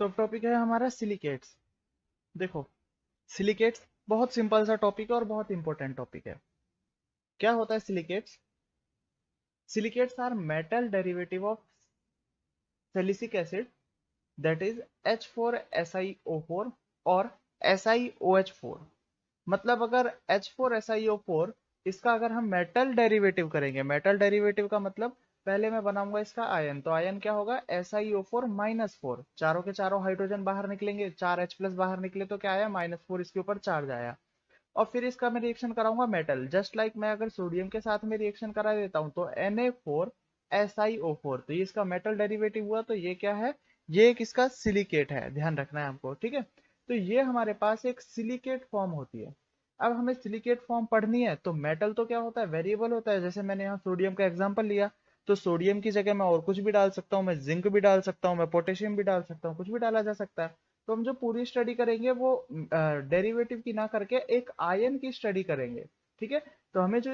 तो टॉपिक है हमारा सिलिकेट्स। देखो, सिलिकेट्स बहुत सिंपल सा टॉपिक है और बहुत इंपॉर्टेंट टॉपिक है। क्या होता है silicates? Silicates are metal derivative of silicic acid, that is H4SiO4 और SiOH4। मतलब अगर H4SiO4 इसका अगर हम मेटल डेरिवेटिव करेंगे, मेटल डेरिवेटिव का मतलब पहले मैं बनाऊंगा इसका आयन, तो आयन क्या होगा? SiO4-4। चारों के चारों हाइड्रोजन बाहर निकलेंगे, 4H+ बाहर निकले तो क्या आया? -4, इसके ऊपर चार्ज आया। और फिर इसका मैं रिएक्शन कराऊंगा मेटल, जस्ट लाइक मैं अगर सोडियम के साथ में रिएक्शन करा देता हूं तो Na4SiO4, तो ये इसका मेटल डेरिवेटिव हुआ। तो ये क्या है? ये एक इसका सिलिकेट है, ध्यान रखना है हमको, ठीक है। तो ये हमारे पास एक सिलिकेट फॉर्म होती है। अब हमें सिलिकेट फॉर्म पढ़नी है तो मेटल तो क्या होता है? वेरिएबल होता है। जैसे मैंने यहाँ सोडियम का एग्जांपल लिया, तो सोडियम की जगह मैं और कुछ भी डाल सकता हूँ, मैं जिंक भी डाल सकता हूँ, मैं पोटेशियम भी डाल सकता हूँ, कुछ भी डाला जा सकता है। तो हम जो पूरी स्टडी करेंगे वो डेरिवेटिव की ना करके एक आयन की स्टडी करेंगे, ठीक है। तो हमें जो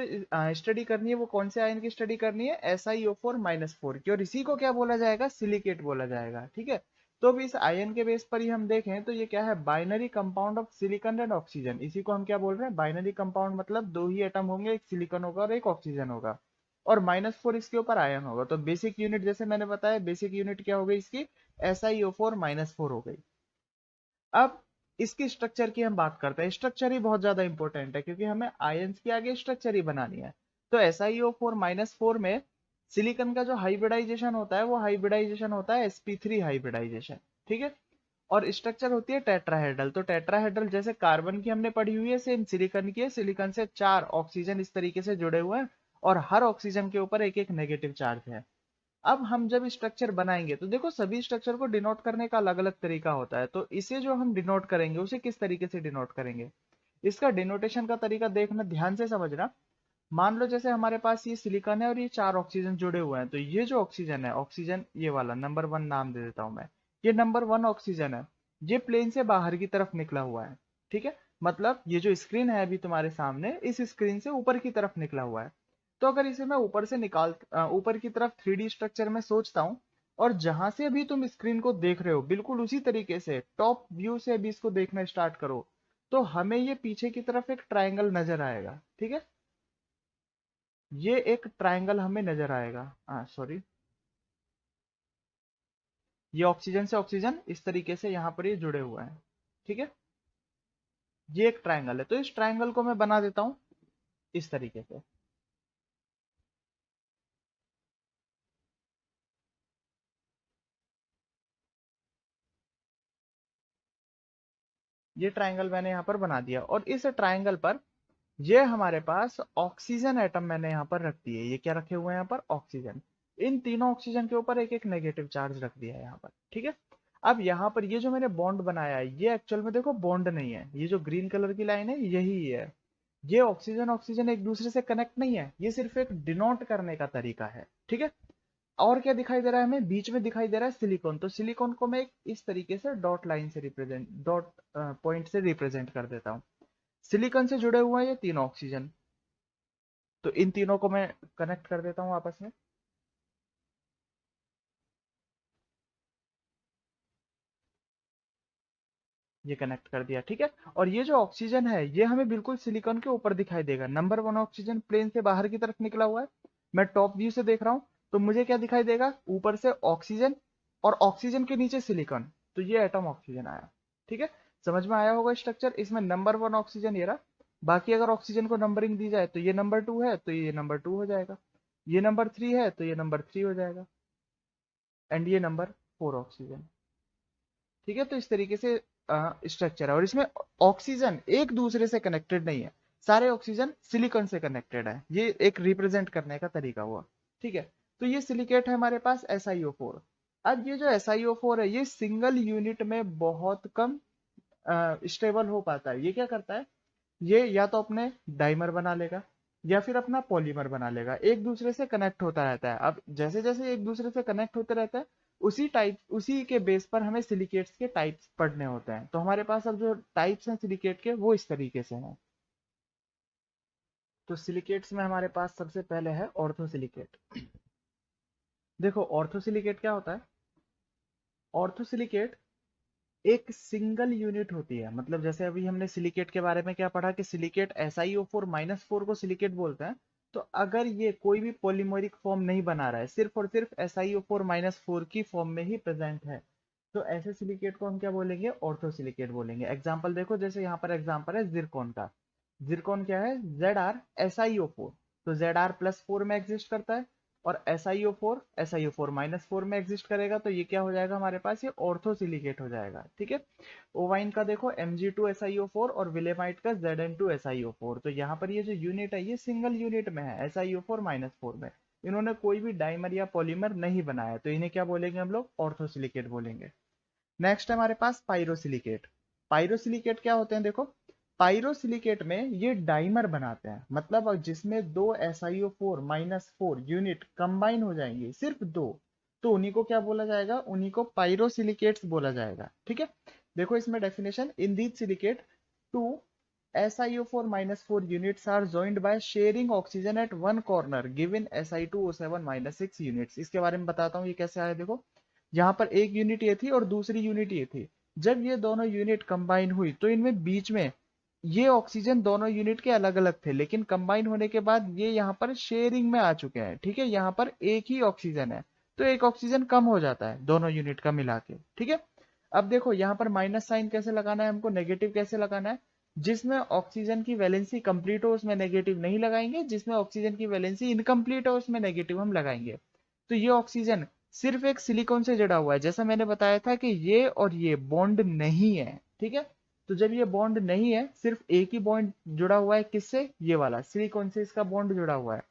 स्टडी करनी है वो कौन से आयन की स्टडी करनी है? SiO4-4 की, और इसी को क्या बोला जाएगा? सिलिकेट बोला जाएगा, ठीक है। तो भी इस आयन के बेस पर ही हम देखें तो ये क्या है? Binary compound of silicon and oxygen. इसी को हम क्या बोल रहे हैं? बाइनरी कंपाउंड, मतलब दो ही एटम होंगे, एक सिलिकॉन होगा और एक ऑक्सीजन होगा, और -4 इसके ऊपर आयन होगा। तो बेसिक यूनिट जैसे मैंने बताया, बेसिक यूनिट क्या हो गई इसकी? SiO4-4 हो गई। अब इसकी स्ट्रक्चर की हम बात करते हैं। स्ट्रक्चर ही बहुत ज्यादा इंपॉर्टेंट है क्योंकि हमें आयंस की आगे स्ट्रक्चर ही बनानी है। तो SiO4-4 में सिलिकॉन का जो हाइब्रिडाइजेशन होता है वो हाइब्रिडाइजेशन होता है sp3 हाइब्रिडाइजेशन, ठीक है। और स्ट्रक्चर होती है टेट्राहेड्रल। तो टेट्राहेड्रल जैसे कार्बन की हमने पढ़ी हुई है, सेम सिलिकॉन की है। सिलिकॉन से 4 ऑक्सीजन इस तरीके से जुड़े हुए हैं और हर ऑक्सीजन के ऊपर एक एक नेगेटिव चार्ज है। अब हम जब स्ट्रक्चर बनाएंगे तो देखो, सभी स्ट्रक्चर को डिनोट करने का अलग अलग तरीका होता है। तो इसे जो हम डिनोट करेंगे उसे किस तरीके से डिनोट करेंगे? इसका डिनोटेशन का तरीका देखना, ध्यान से समझना। मान लो जैसे हमारे पास ये सिलिकॉन है और ये 4 ऑक्सीजन जुड़े हुए हैं, तो ये जो ऑक्सीजन है, ऑक्सीजन ये वाला नंबर 1 नाम दे देता हूं मैं। ये नंबर 1 ऑक्सीजन है, ये प्लेन से बाहर की तरफ निकला हुआ है, ठीक है। मतलब ये जो स्क्रीन है अभी तुम्हारे सामने, इस स्क्रीन से ऊपर की तरफ निकला हुआ है। तो अगर इसे मैं ऊपर से ऊपर की तरफ 3D स्ट्रक्चर में सोचता हूँ, और जहां से अभी तुम स्क्रीन को देख रहे हो बिल्कुल उसी तरीके से टॉप व्यू से अभी इसको देखना स्टार्ट करो, तो हमें ये पीछे की तरफ एक ट्राइंगल नजर आएगा, ठीक है। ये एक ट्राइंगल हमें नजर आएगा। सॉरी, ये ऑक्सीजन से ऑक्सीजन इस तरीके से यहाँ पर ये जुड़े हुए हैं, ठीक है। ये एक ट्राइंगल है, तो इस ट्राइंगल को मैं बना देता हूं इस तरीके से। ये ट्राइंगल मैंने यहाँ पर बना दिया, और इस ट्राइंगल पर ये हमारे पास ऑक्सीजन एटम मैंने यहाँ पर रख दिए। ये क्या रखे हुए हैं यहाँ पर? ऑक्सीजन। इन तीनों ऑक्सीजन के ऊपर एक एक नेगेटिव चार्ज रख दिया है यहाँ पर, ठीक है। अब यहाँ पर ये जो मैंने बॉन्ड बनाया है, ये एक्चुअल में देखो बॉन्ड नहीं है। ये जो ग्रीन कलर की लाइन है यही है। ये ऑक्सीजन ऑक्सीजन एक दूसरे से कनेक्ट नहीं है, ये सिर्फ एक डिनोट करने का तरीका है, ठीक है। और क्या दिखाई दे रहा है हमें? बीच में दिखाई दे रहा है सिलिकॉन। तो सिलिकॉन को मैं इस तरीके से डॉट लाइन से रिप्रेजेंट, डॉट पॉइंट से रिप्रेजेंट कर देता हूँ। सिलिकॉन से जुड़े हुए हैं ये तीनों ऑक्सीजन, तो इन तीनों को मैं कनेक्ट कर देता हूँ आपस में। ये कनेक्ट कर दिया, ठीक है। और ये जो ऑक्सीजन है ये हमें बिल्कुल सिलिकॉन के ऊपर दिखाई देगा। नंबर 1 ऑक्सीजन प्लेन से बाहर की तरफ निकला हुआ है, मैं टॉप व्यू से देख रहा हूँ, तो मुझे क्या दिखाई देगा? ऊपर से ऑक्सीजन और ऑक्सीजन के नीचे सिलिकॉन। तो ये एटम ऑक्सीजन आया, ठीक है। समझ में आया होगा स्ट्रक्चर। इसमें नंबर 1 ऑक्सीजन ये रहा। बाकी अगर ऑक्सीजन को नंबरिंग दी जाए तो ये नंबर 2 है तो ये नंबर 2 हो जाएगा, ये नंबर 3 है तो ये नंबर 3 हो जाएगा, एंड ये नंबर 4 ऑक्सीजन, ठीक है। तो इस तरीके से स्ट्रक्चर है, और इसमें ऑक्सीजन एक दूसरे से कनेक्टेड नहीं है, सारे ऑक्सीजन सिलिकॉन से कनेक्टेड है। ये एक रिप्रेजेंट करने का तरीका हुआ, ठीक है। तो ये सिलिकेट है हमारे पास SiO4। अब ये जो SiO4 है ये सिंगल यूनिट में बहुत कम स्टेबल हो पाता है। ये क्या करता है? ये या तो अपने डाइमर बना लेगा या फिर अपना पॉलीमर बना लेगा, एक दूसरे से कनेक्ट होता रहता है। अब जैसे जैसे एक दूसरे से कनेक्ट होते रहता है, उसी के बेस पर हमें सिलिकेट्स के टाइप्स पढ़ने होते हैं। तो हमारे पास अब जो टाइप्स हैं सिलिकेट के वो इस तरीके से हैं। तो सिलिकेट्स में हमारे पास सबसे पहले है ऑर्थोसिलिकेट। देखो ऑर्थोसिलिकेट क्या होता है? ऑर्थोसिलिकेट एक सिंगल यूनिट होती है। मतलब जैसे अभी हमने सिलिकेट के बारे में क्या पढ़ा कि सिलिकेट SiO4 - 4 को सिलिकेट बोलते हैं। तो अगर ये कोई भी पॉलीमरिक फॉर्म नहीं बना रहा है, सिर्फ और सिर्फ SiO4 - 4 की फॉर्म में ही प्रेजेंट है, तो ऐसे सिलिकेट को हम क्या बोलेंगे? ऑर्थोसिलिकेट बोलेंगे। एग्जाम्पल देखो, जैसे यहाँ पर एग्जाम्पल है जिरकॉन का। जिरकॉन क्या है? ZrSiO4। तो Zr+4 में एग्जिस्ट करता है, और SiO4 में एग्जिस्ट करेगा, तो ये क्या हो जाएगा हमारे पास? ये ऑर्थोसिलिकेट हो जाएगा। ठीक है। ओवाइन का देखो Mg2SiO4 और विलेमाइट का Zn2SiO4। तो यहाँ पर ये जो यूनिट है ये सिंगल यूनिट में है, SiO4 - 4 में। इन्होंने कोई भी डाइमर या पॉलीमर नहीं बनाया, तो इन्हें क्या बोलेंगे हम लोग? ऑर्थोसिलिकेट बोलेंगे। नेक्स्ट है हमारे पास पायरोसिलिकेट। पायरोसिलिकेट क्या होते हैं? देखो, पायरोसिलिकेट में ये डाइमर बनाते हैं, मतलब जिसमें दो SiO4 - 4 यूनिट कंबाइन हो जाएंगे, सिर्फ दो, तो उन्हीं को क्या बोला जाएगा? उन्हीं को पायरोसिलिकेट्स बोला जाएगा। ठीक है। देखो इसमें definition, in these silicate to SiO4 - 4 units are joined by sharing oxygen at one corner given Si2O7 - 6 units। इसके बारे में बताता हूँ ये कैसे आया। देखो, यहाँ पर एक यूनिट ये थी और दूसरी यूनिट ये थी। जब ये दोनों यूनिट कंबाइन हुई तो इनमें बीच में ये ऑक्सीजन दोनों यूनिट के अलग अलग थे, लेकिन कंबाइन होने के बाद ये यहाँ पर शेयरिंग में आ चुके हैं। ठीक है। यहाँ पर एक ही ऑक्सीजन है, तो एक ऑक्सीजन कम हो जाता है दोनों यूनिट का मिला के। ठीक है। अब देखो यहाँ पर माइनस साइन कैसे लगाना है हमको, नेगेटिव कैसे लगाना है? जिसमें ऑक्सीजन की वैलेंसी कंप्लीट हो उसमें नेगेटिव नहीं लगाएंगे, जिसमें ऑक्सीजन की वैलेंसी इनकम्प्लीट हो उसमें नेगेटिव हम लगाएंगे। तो ये ऑक्सीजन सिर्फ एक सिलिकॉन से जुड़ा हुआ है, जैसा मैंने बताया था कि ये और ये बॉन्ड नहीं है। ठीक है। तो जब ये बॉन्ड नहीं है, सिर्फ एक ही बॉन्ड जुड़ा हुआ है, किससे? ये वाला सिलिकॉन से इसका बॉन्ड जुड़ा हुआ है,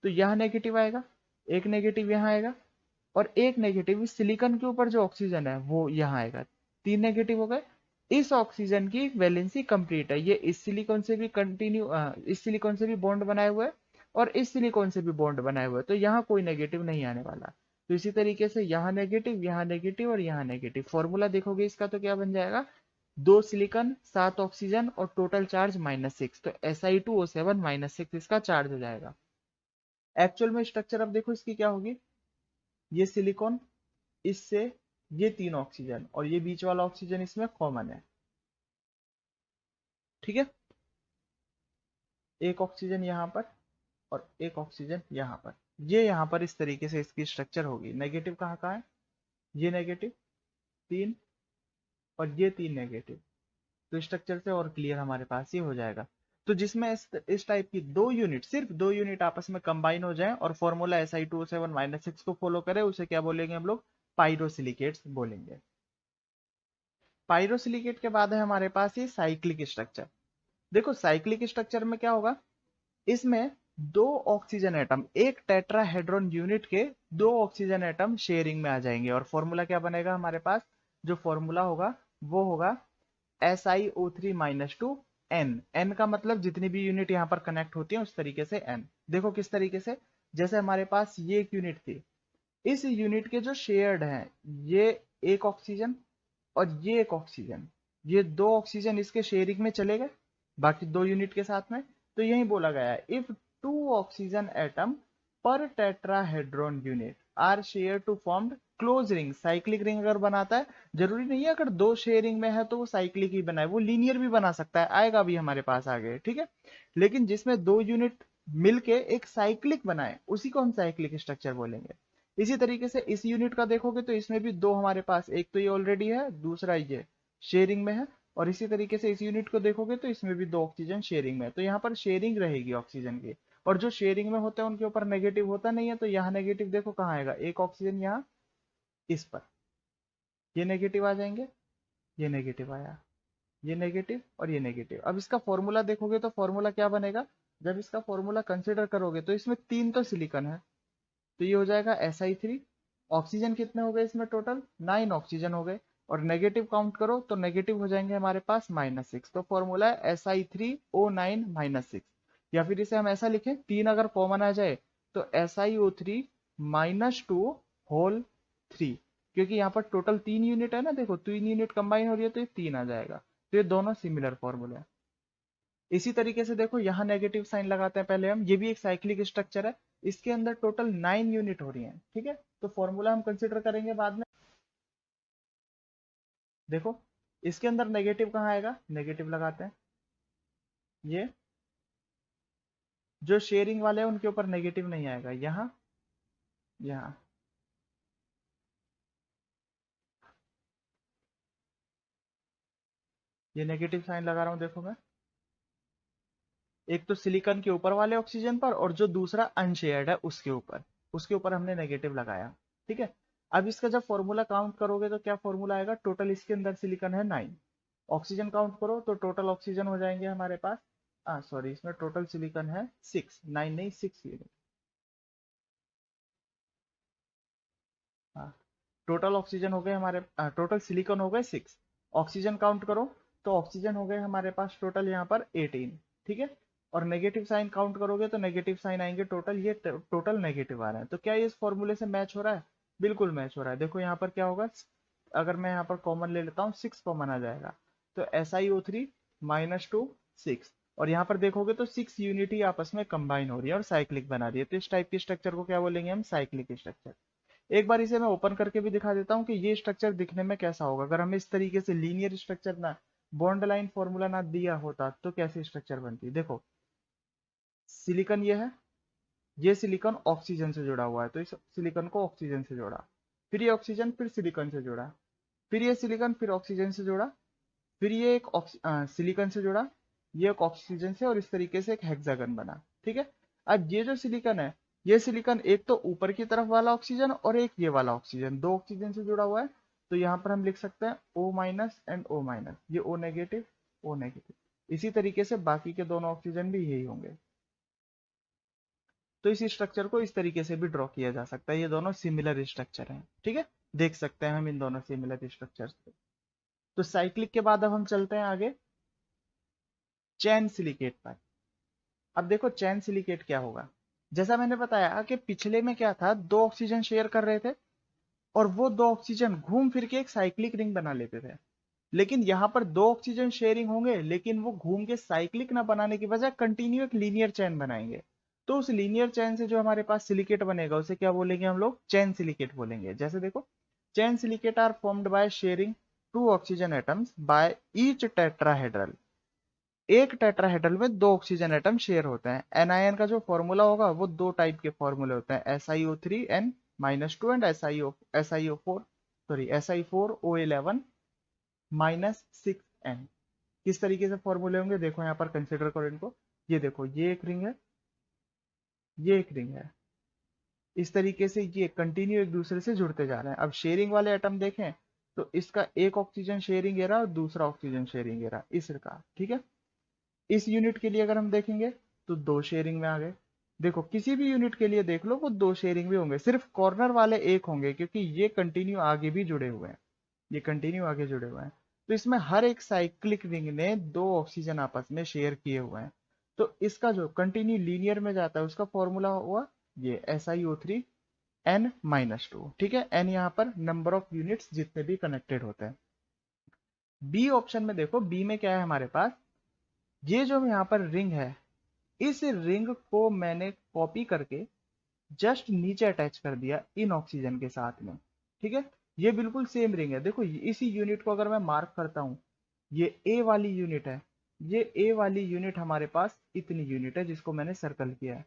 तो यहाँ नेगेटिव आएगा, एक नेगेटिव यहाँ आएगा, और एक नेगेटिव इस सिलिकॉन के ऊपर जो ऑक्सीजन है वो यहाँ आएगा। तीन नेगेटिव हो गए। इस ऑक्सीजन की वैलेंसी कंप्लीट है, ये इस सिलिकॉन से भी इस सिलिकॉन से भी बॉन्ड बनाए हुए है, और इस सिलिकॉन से भी बॉन्ड बनाए हुए, तो यहाँ कोई नेगेटिव नहीं आने वाला। तो इसी तरीके से यहाँ नेगेटिव, यहाँ नेगेटिव और यहाँ नेगेटिव। फॉर्मूला देखोगे इसका तो क्या बन जाएगा? 2 सिलिकॉन 7 ऑक्सीजन और टोटल चार्ज -6, तो Si2O7 - 6 इसका चार्ज हो जाएगा। एक्चुअल में स्ट्रक्चर अब देखो इसकी क्या होगी। ये सिलिकॉन, इससे ये 3 ऑक्सीजन, और ये बीच वाला ऑक्सीजन इसमें कॉमन है। ठीक है। एक ऑक्सीजन यहाँ पर और एक ऑक्सीजन यहाँ पर, ये यहाँ पर इस तरीके से इसकी स्ट्रक्चर होगी। नेगेटिव कहाँ कहाँ है? ये नेगेटिव 3 और ये 3 नेगेटिव। तो स्ट्रक्चर से और क्लियर हमारे पास ये हो जाएगा। तो जिसमें इस टाइप की दो यूनिट, सिर्फ दो यूनिट आपस में कंबाइन हो जाए और फॉर्मूला Si2O7 - 6 को फॉलो करे, उसे क्या बोलेंगे हम लोग? पायरोसिलिकेट्स बोलेंगे। पायरोसिलिकेट के बाद है हमारे पास ये साइक्लिक स्ट्रक्चर। देखो साइक्लिक स्ट्रक्चर में क्या होगा, इसमें दो ऑक्सीजन एटम, एक टेट्राहेड्रॉन यूनिट के दो ऑक्सीजन एटम शेयरिंग में आ जाएंगे, और फॉर्मूला क्या बनेगा हमारे पास? जो फॉर्मूला होगा वो होगा SiO3 - 2 N। N का मतलब जितनी भी यूनिट यहाँ पर कनेक्ट होती है उस तरीके से N। देखो किस तरीके से, जैसे हमारे पास ये एक यूनिट थी, इस यूनिट के जो शेयर्ड हैं, ये एक ऑक्सीजन और ये एक ऑक्सीजन, ये दो ऑक्सीजन इसके शेयरिंग में चले गए बाकी दो यूनिट के साथ में। तो यही बोला गया है, इफ 2 ऑक्सीजन एटम पर tetrahedron unit are share to formed close ring. Cyclic ring अगर बनाता है, जरूरी नहीं है अगर दो शेयरिंग में है तो वो साइक्लिक ही बनाए, वो लीनियर भी बना सकता है, आएगा भी हमारे पास आगे। ठीक है। लेकिन जिसमें दो यूनिट मिलके एक साइक्लिक बनाए उसी को हम साइक्लिक स्ट्रक्चर बोलेंगे। इसी तरीके से इस यूनिट का देखोगे तो इसमें भी दो हमारे पास, एक तो ये ऑलरेडी है, दूसरा ये शेयरिंग में है। और इसी तरीके से इस यूनिट को देखोगे तो इसमें भी दो ऑक्सीजन शेयरिंग में है, तो यहाँ पर शेयरिंग रहेगी ऑक्सीजन की। और जो शेयरिंग में होते हैं उनके ऊपर नेगेटिव होता नहीं है, तो यहाँ नेगेटिव देखो कहाँ आएगा, एक ऑक्सीजन यहाँ इस पर, ये नेगेटिव आ जाएंगे, ये नेगेटिव आया, ये नेगेटिव और ये नेगेटिव। अब इसका फॉर्मूला देखोगे तो फॉर्मूला क्या बनेगा? जब इसका फॉर्मूला कंसिडर करोगे तो इसमें तीन तो सिलिकॉन है, तो ये हो जाएगा Si3। ऑक्सीजन कितने हो गए इसमें? टोटल 9 ऑक्सीजन हो गए, और नेगेटिव काउंट करो तो नेगेटिव हो जाएंगे हमारे पास -6। तो फॉर्मूला है Si3O9 - 6। या फिर इसे हम ऐसा लिखें, तीन अगर कॉमन आ जाए तो SiO3 - 2 होल 3, क्योंकि यहाँ पर टोटल 3 यूनिट है ना, देखो 3 यूनिट कंबाइन हो रही है तो ये 3 आ जाएगा। तो ये दोनों सिमिलर फॉर्मूले हैं। इसी तरीके से देखो यहाँ नेगेटिव साइन लगाते हैं पहले हम, ये भी एक साइक्लिक स्ट्रक्चर है, इसके अंदर टोटल 9 यूनिट हो रही हैं। ठीक है। तो फॉर्मूला हम कंसिडर करेंगे बाद में। देखो इसके अंदर नेगेटिव कहाँ आएगा, नेगेटिव लगाते हैं। ये जो शेयरिंग वाले हैं उनके ऊपर नेगेटिव नहीं आएगा, यहाँ यहाँ ये नेगेटिव साइन लगा रहा हूं, देखो मैं एक तो सिलिकॉन के ऊपर वाले ऑक्सीजन पर और जो दूसरा अनशेयर्ड है उसके ऊपर हमने नेगेटिव लगाया। ठीक है, अब इसका जब फॉर्मूला काउंट करोगे तो क्या फॉर्मूला आएगा, टोटल इसके अंदर सिलिकॉन है 9, ऑक्सीजन काउंट करो तो टोटल ऑक्सीजन हो जाएंगे हमारे पास, सॉरी इसमें टोटल सिलिकॉन है 6, 9 नहीं 6 यूनिट। हाँ, टोटल ऑक्सीजन हो गए हमारे, टोटल सिलिकॉन हो गए 6, ऑक्सीजन काउंट करो तो ऑक्सीजन हो गए हमारे पास टोटल यहाँ पर 18। ठीक है, और नेगेटिव साइन काउंट करोगे तो नेगेटिव साइन आएंगे टोटल, ये टोटल नेगेटिव आ रहे हैं। तो क्या ये इस फॉर्मूले से मैच हो रहा है, बिल्कुल मैच हो रहा है। देखो यहाँ पर क्या होगा, अगर मैं यहाँ पर कॉमन ले लेता हूँ 6 कॉमन आ जाएगा, तो SiO3 -2 6, और यहाँ पर देखोगे तो 6 यूनिटी आपस में कंबाइन हो रही है और साइक्लिक बना रही है। तो इस टाइप की स्ट्रक्चर को क्या बोलेंगे हम, साइक्लिक स्ट्रक्चर। एक बार इसे मैं ओपन करके भी दिखा देता हूँ कि ये स्ट्रक्चर दिखने में कैसा होगा। अगर हमें इस तरीके से लीनियर स्ट्रक्चर ना, बॉन्ड लाइन फॉर्मूला ना दिया होता तो कैसी स्ट्रक्चर बनती। देखो सिलिकॉन ये है, ये सिलिकॉन ऑक्सीजन से जुड़ा हुआ है, तो इस सिलिकॉन को ऑक्सीजन से जोड़ा, फिर ये ऑक्सीजन फिर सिलिकॉन से जुड़ा, फिर ये सिलिकॉन फिर ऑक्सीजन से जुड़ा, फिर ये एक सिलिकॉन से जुड़ा, ये एक ऑक्सीजन से, और इस तरीके से एक हेक्सागन बना। ठीक है, अब ये जो सिलिकॉन है, ये सिलिकॉन एक तो ऊपर की तरफ वाला ऑक्सीजन और एक ये वाला ऑक्सीजन, दो ऑक्सीजन से जुड़ा हुआ है। तो यहाँ पर हम लिख सकते हैं O- एंड O-, ये O नेगेटिव O नेगेटिव। इसी तरीके से बाकी के दोनों ऑक्सीजन भी यही होंगे। तो इस स्ट्रक्चर को इस तरीके से भी ड्रॉ किया जा सकता है, ये दोनों सिमिलर स्ट्रक्चर हैं। ठीक है, देख सकते हैं हम इन दोनों सिमिलर स्ट्रक्चर्स को। तो साइक्लिक के बाद अब हम चलते हैं आगे चैन सिलिकेट पर। अब देखो चैन सिलिकेट क्या होगा, जैसा मैंने बताया कि पिछले में क्या था, दो ऑक्सीजन शेयर कर रहे थे और वो दो ऑक्सीजन घूम फिर के एक साइक्लिक रिंग बना लेते थे। लेकिन यहाँ पर दो ऑक्सीजन शेयरिंग होंगे लेकिन वो घूम के साइक्लिक ना बनाने की बजाय कंटिन्यू एक लीनियर चैन बनाएंगे। तो उस लीनियर चैन से जो हमारे पास सिलिकेट बनेगा उसे क्या बोलेंगे हम लोग, चैन सिलिकेट बोलेंगे। जैसे देखो chain silicate are formed by sharing two oxygen atoms by each tetrahedral. एक टेट्राहेड्रल में दो ऑक्सीजन एटम शेयर होते हैं। एनआईएन का जो फॉर्मूला होगा वो दो टाइप के फॉर्मूले होते हैं, SiO3n-2 and SiO4 sorry Si4O11-6n। किस तरीके से फॉर्मूले होंगे देखो यहाँ पर कंसिडर करो इनको। ये देखो ये एक रिंग है, ये एक रिंग है, इस तरीके से ये कंटिन्यू एक दूसरे से जुड़ते जा रहे हैं। अब शेयरिंग वाले एटम देखें तो इसका एक ऑक्सीजन शेयरिंग एरा और दूसरा ऑक्सीजन शेयरिंग एरा इसका। ठीक है, इस यूनिट के लिए अगर हम देखेंगे तो दो शेयरिंग में आ गए। देखो किसी भी यूनिट के लिए देख लो वो दो शेयरिंग भी होंगे, सिर्फ कॉर्नर वाले एक होंगे क्योंकि ये कंटिन्यू आगे भी जुड़े हुए हैं, ये कंटिन्यू आगे जुड़े हुए हैं। तो इसमें हर एक साइक्लिक रिंग ने दो ऑक्सीजन आपस में शेयर किए हुए हैं। तो इसका जो कंटिन्यू लीनियर में जाता है उसका फॉर्मूला हुआ ये SiO3n-2। ठीक है, n यहाँ पर नंबर ऑफ यूनिट्स जितने भी कनेक्टेड होते हैं। बी ऑप्शन में देखो, बी में क्या है हमारे पास, ये जो यहाँ पर रिंग है इस रिंग को मैंने कॉपी करके जस्ट नीचे अटैच कर दिया इन ऑक्सीजन के साथ में। ठीक है, ये बिल्कुल सेम रिंग है। देखो इसी यूनिट को अगर मैं मार्क करता हूं, ये ए वाली यूनिट है, ये ए वाली यूनिट हमारे पास इतनी यूनिट है जिसको मैंने सर्कल किया है।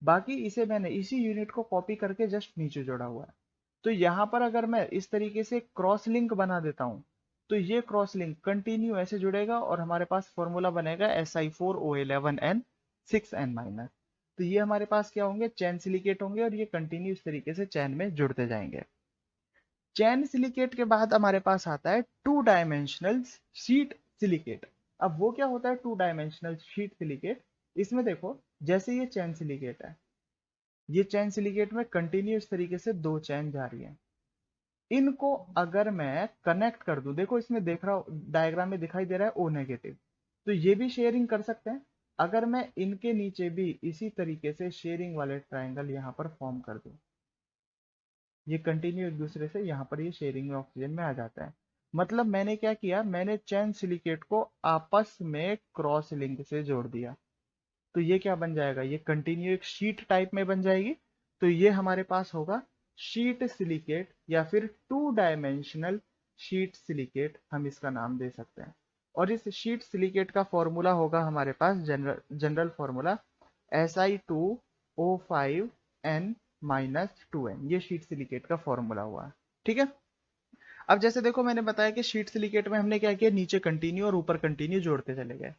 बाकी इसे मैंने इसी यूनिट को कॉपी करके जस्ट नीचे जोड़ा हुआ है। तो यहाँ पर अगर मैं इस तरीके से क्रॉस लिंक बना देता हूँ तो ये क्रॉस लिंक कंटिन्यू ऐसे जुड़ेगा और हमारे पास फॉर्मूला बनेगा Si4O11n6n-। तो ये हमारे पास क्या होंगे, चैन सिलिकेट होंगे और ये कंटिन्यू इस तरीके से चैन में जुड़ते जाएंगे। चैन सिलिकेट के बाद हमारे पास आता है टू डायमेंशनल शीट सिलिकेट। अब वो क्या होता है टू डायमेंशनल शीट सिलिकेट, इसमें देखो जैसे ये चैन सिलिकेट है, ये चैन सिलिकेट में कंटिन्यू इस तरीके से दो चैन जा रही है। इनको अगर मैं कनेक्ट कर दूं, देखो इसमें देख रहा हूं डायग्राम में दिखाई दे रहा है O नेगेटिव, तो ये भी शेयरिंग कर सकते हैं। अगर मैं इनके नीचे भी इसी तरीके से शेयरिंग वाले ट्राइंगल यहाँ पर फॉर्म कर दूं, ये कंटिन्यू एक दूसरे से यहाँ पर ये शेयरिंग में ऑक्सीजन में आ जाता है। मतलब मैंने क्या किया, मैंने चैन सिलिकेट को आपस में क्रॉस लिंक से जोड़ दिया। तो ये क्या बन जाएगा, ये कंटिन्यू एक शीट टाइप में बन जाएगी। तो ये हमारे पास होगा शीट सिलिकेट या फिर टू डायमेंशनल शीट सिलिकेट हम इसका नाम दे सकते हैं। और इस शीट सिलिकेट का फॉर्मूला होगा हमारे पास जनरल फॉर्मूला Si2O5N-2N, ये शीट सिलिकेट का फॉर्मूला हुआ। ठीक है। अब जैसे देखो मैंने बताया कि शीट सिलिकेट में हमने क्या किया, नीचे कंटिन्यू और ऊपर कंटिन्यू जोड़ते चले गए।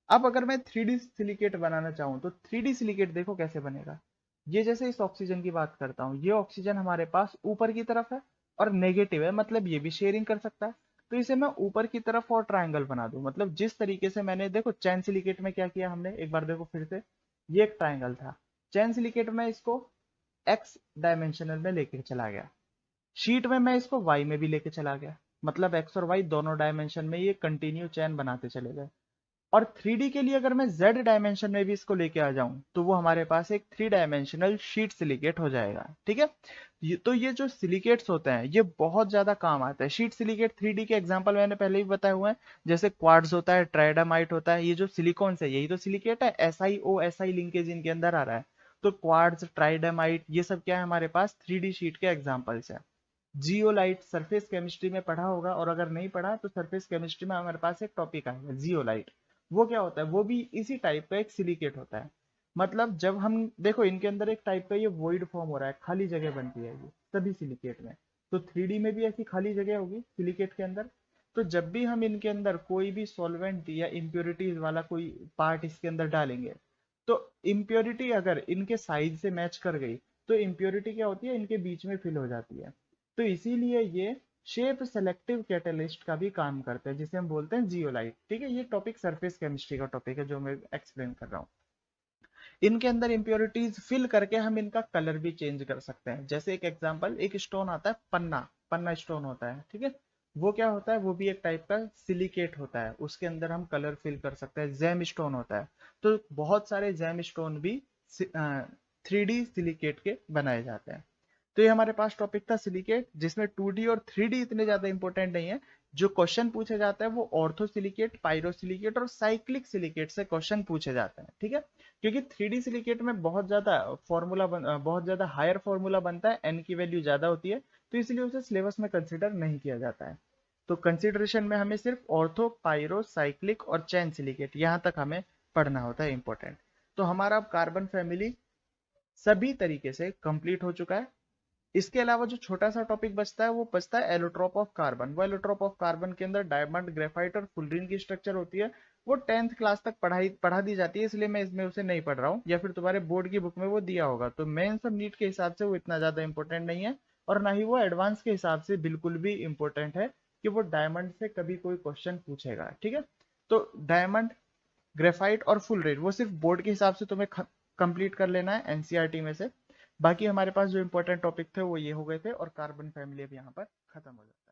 अब अगर मैं 3D सिलिकेट बनाना चाहूं तो 3D सिलिकेट देखो कैसे बनेगा। ये जैसे इस ऑक्सीजन की बात करता हूँ, ये ऑक्सीजन हमारे पास ऊपर की तरफ है और नेगेटिव है, मतलब ये भी शेयरिंग कर सकता है। तो इसे मैं ऊपर की तरफ और ट्रायंगल बना दूं, मतलब जिस तरीके से मैंने देखो चैन सिलिकेट में क्या किया हमने, एक बार देखो फिर से, ये एक ट्रायंगल था, चैन सिलिकेट में इसको एक्स डायमेंशनल में लेके चला गया, शीट में मैं इसको वाई में भी लेके चला गया, मतलब एक्स और वाई दोनों डायमेंशन में ये कंटिन्यू चैन बनाते चले गए। और 3D के लिए अगर मैं z डायमेंशन में भी इसको लेके आ जाऊं तो वो हमारे पास एक 3 डायमेंशनल शीट सिलिकेट हो जाएगा। ठीक है। ये जो सिलिकेट्स होते हैं ये बहुत ज्यादा काम आता है। शीट सिलिकेट 3D के एग्जांपल मैंने पहले भी बताए हुए हैं, जैसे क्वार्ट्ज होता है, ट्राइडामाइट होता है, ये जो सिलिकॉन्स है यही तो सिलिकेट है, SiO लिंकेज इनके अंदर आ रहा है। तो क्वार्ट्ज, ट्राइडामाइट, ये सब क्या है हमारे पास 3D शीट के एग्जाम्पल्स है। जियोलाइट सरफेस केमिस्ट्री में पढ़ा होगा, और अगर नहीं पढ़ा तो सरफेस केमिस्ट्री में हमारे पास एक टॉपिक आएगा जियोलाइट। वो क्या होता है, वो भी इसी टाइप का एक सिलिकेट होता है। मतलब जब हम देखो इनके अंदर एक टाइप का ये वॉइड फॉर्म हो रहा है, खाली जगह बनती है ये सभी सिलिकेट में। तो 3D में भी ऐसी खाली जगह होगी सिलिकेट के अंदर। तो जब भी हम इनके अंदर कोई भी सॉल्वेंट या इम्प्योरिटीज वाला कोई पार्ट इसके अंदर डालेंगे, तो इम्प्योरिटी अगर इनके साइज से मैच कर गई तो इम्प्योरिटी क्या होती है, इनके बीच में फिल हो जाती है। तो इसीलिए ये शेप सेलेक्टिव कैटलिस्ट का भी काम करते हैं, जिसे हम बोलते हैं जियोलाइट। ठीक है, ये टॉपिक सरफेस केमिस्ट्री का टॉपिक है जो मैं एक्सप्लेन कर रहा हूँ। इनके अंदर इम्प्योरिटीज फिल करके हम इनका कलर भी चेंज कर सकते हैं। जैसे एक एग्जांपल, एक स्टोन आता है पन्ना, पन्ना स्टोन होता है। ठीक है, वो क्या होता है, वो भी एक टाइप का सिलिकेट होता है, उसके अंदर हम कलर फिल कर सकते हैं। जैम स्टोन होता है, तो बहुत सारे जैम स्टोन भी 3D सिलिकेट के बनाए जाते हैं। तो ये हमारे पास टॉपिक था सिलिकेट, जिसमें 2D और 3D इतने ज्यादा इंपॉर्टेंट नहीं है। जो क्वेश्चन पूछे जाता है वो ऑर्थो सिलिकेट, पायरो सिलिकेट और साइक्लिक सिलिकेट से क्वेश्चन पूछे जाते हैं। ठीक है, क्योंकि 3D सिलिकेट में बहुत ज्यादा बहुत ज्यादा हायर फॉर्मूला बनता है, एन की वैल्यू ज्यादा होती है, तो इसलिए उसे सिलेबस में कंसिडर नहीं किया जाता है। तो कंसिडरेशन में हमें सिर्फ ऑर्थो, पायरो, साइक्लिक और चैन सिलिकेट यहाँ तक हमें पढ़ना होता है, इंपॉर्टेंट। तो हमारा अब कार्बन फैमिली सभी तरीके से कंप्लीट हो चुका है। इसके अलावा जो छोटा सा टॉपिक बचता है वो बचता है एलोट्रोप ऑफ कार्बन। वो एलोट्रोप ऑफ कार्बन के अंदर डायमंड, ग्रेफाइट और फुलरिन की स्ट्रक्चर होती है। वो 10th क्लास तक पढ़ा दी जाती है, इसलिए मैं इसमें उसे नहीं पढ़ रहा हूँ, या फिर तुम्हारे बोर्ड की बुक में वो दिया होगा। तो मेंस और नीट के हिसाब से वो इतना ज्यादा इंपॉर्टेंट नहीं है, और ना ही वो एडवांस के हिसाब से बिल्कुल भी इंपॉर्टेंट है कि वो डायमंड से कभी कोई क्वेश्चन पूछेगा। ठीक है, तो डायमंड, ग्रेफाइट और फुल रेट वो सिर्फ बोर्ड के हिसाब से तुम्हें कंप्लीट कर लेना है एनसीईआरटी में से। बाकी हमारे पास जो इंपॉर्टेंट टॉपिक थे वो ये हो गए थे, और कार्बन फैमिली अब यहाँ पर खत्म हो जाता है।